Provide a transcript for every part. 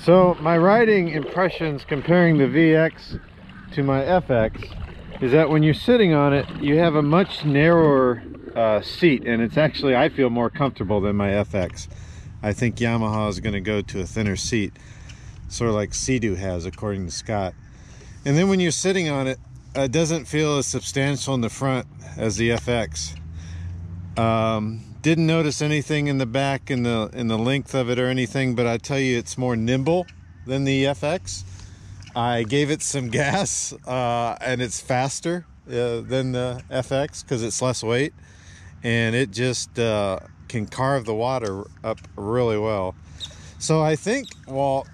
So my riding impressions comparing the VX to my FX is that when you're sitting on it, you have a much narrower seat, and it's actually, I feel, more comfortable than my FX. I think Yamaha is going to go to a thinner seat, sort of like Sea-Doo has, according to Scott. And then when you're sitting on it, it doesn't feel as substantial in the front as the FX. Didn't notice anything in the back in the length of it or anything, but I tell you, it's more nimble than the FX. I gave it some gas, and it's faster than the FX because it's less weight, and it just can carve the water up really well. So I think, Walt,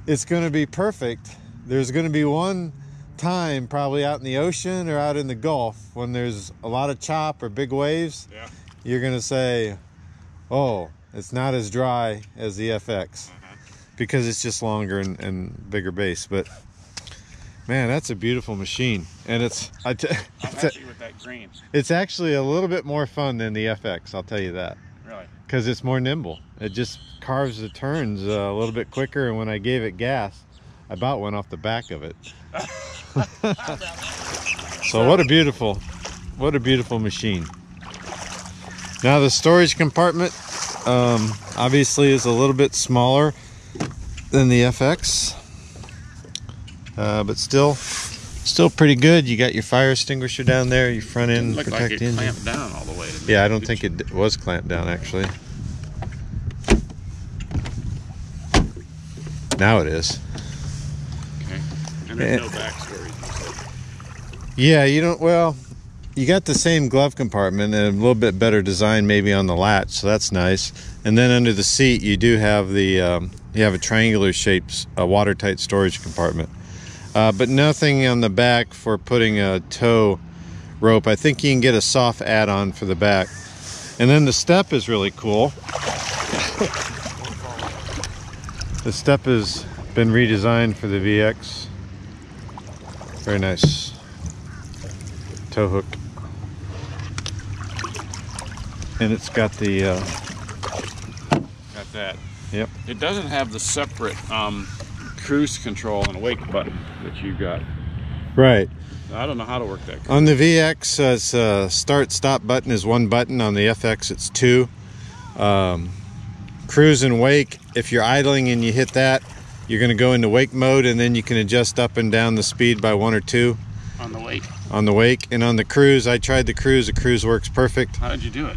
it's going to be perfect. There's going to be one time probably out in the ocean or out in the Gulf when there's a lot of chop or big waves. Yeah. You're going to say, oh, it's not as dry as the FX because it's just longer and bigger base. But man, that's a beautiful machine, and I'm happy with that green. It's actually a little bit more fun than the FX, I'll tell you that. Really? Because it's more nimble. It just carves the turns a little bit quicker, and when I gave it gas, I about went off the back of it. So what a beautiful machine. Now the storage compartment obviously is a little bit smaller than the FX, but still pretty good. You got your fire extinguisher down there, your front end protect engine. Clamped down all the way. Yeah, I don't think it was clamped down actually. Now it is. Okay. And there's no back storage. Yeah, you don't. Well, you got the same glove compartment and a little bit better design maybe on the latch, so that's nice. And then under the seat, you do have the you have a triangular shaped, watertight storage compartment, but nothing on the back for putting a tow rope. I think you can get a soft add-on for the back. And then the step is really cool. The step has been redesigned for the VX. Very nice tow hook. And it's got the got that. Yep. It doesn't have the separate cruise control and wake button that you got. Right. I don't know how to work that. On the VX, start stop button is one button. On the FX, it's two. Cruise and wake, if you're idling and you hit that, you're going to go into wake mode, and then you can adjust up and down the speed by 1 or 2. On the wake. On the wake. And on the cruise, I tried the cruise works perfect. How did you do it?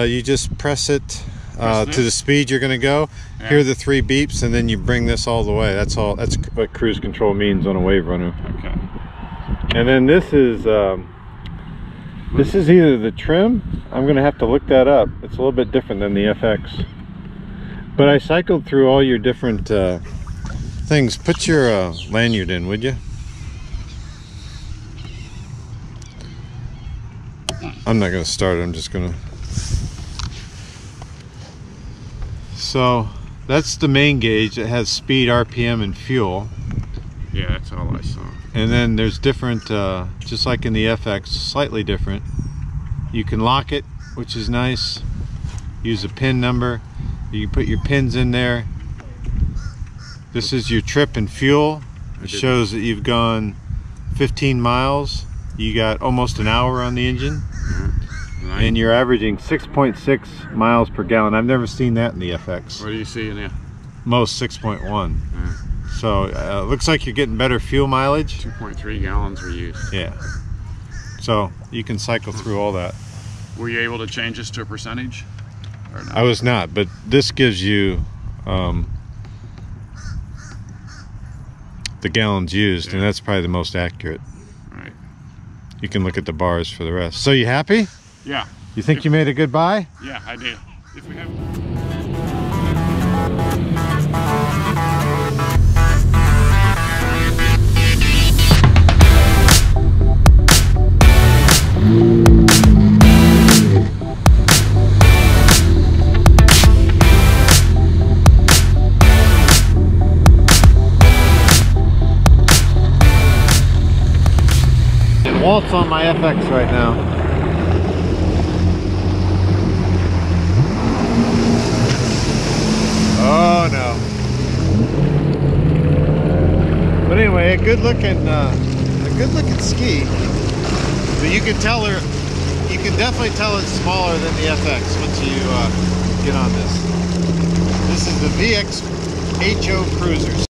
You just press it to the speed you're going to go. Yeah. Hear the 3 beeps, and then you bring this all the way. That's all. That's what cruise control means on a WaveRunner. Okay. And then this is either the trim. I'm going to have to look that up. It's a little bit different than the FX. But I cycled through all your different things. Put your lanyard in, would you? I'm not going to start it. I'm just going to. So that's the main gauge. It has speed, RPM, and fuel. Yeah, that's all I saw. And then there's different, just like in the FX, slightly different. You can lock it, which is nice. Use a pin number. You can put your pins in there. This is your trip and fuel. It shows that you've gone 15 miles. You got almost an hour on the engine. And you're averaging 6.6 miles per gallon. I've never seen that in the FX. What do you see in there? Most 6.1. So it looks like you're getting better fuel mileage. 2.3 gallons were used. Yeah. So you can cycle through all that. Were you able to change this to a percentage? Or no? I was not, but this gives you the gallons used, and that's probably the most accurate. Right. You can look at the bars for the rest. So you happy? Yeah. You think you made a good buy? Yeah, I do. If we have... Walt's on my FX right now. Oh no. anyway, a good looking ski. But you can tell you can definitely tell it's smaller than the FX once you get on this. This is the VX HO Cruiser.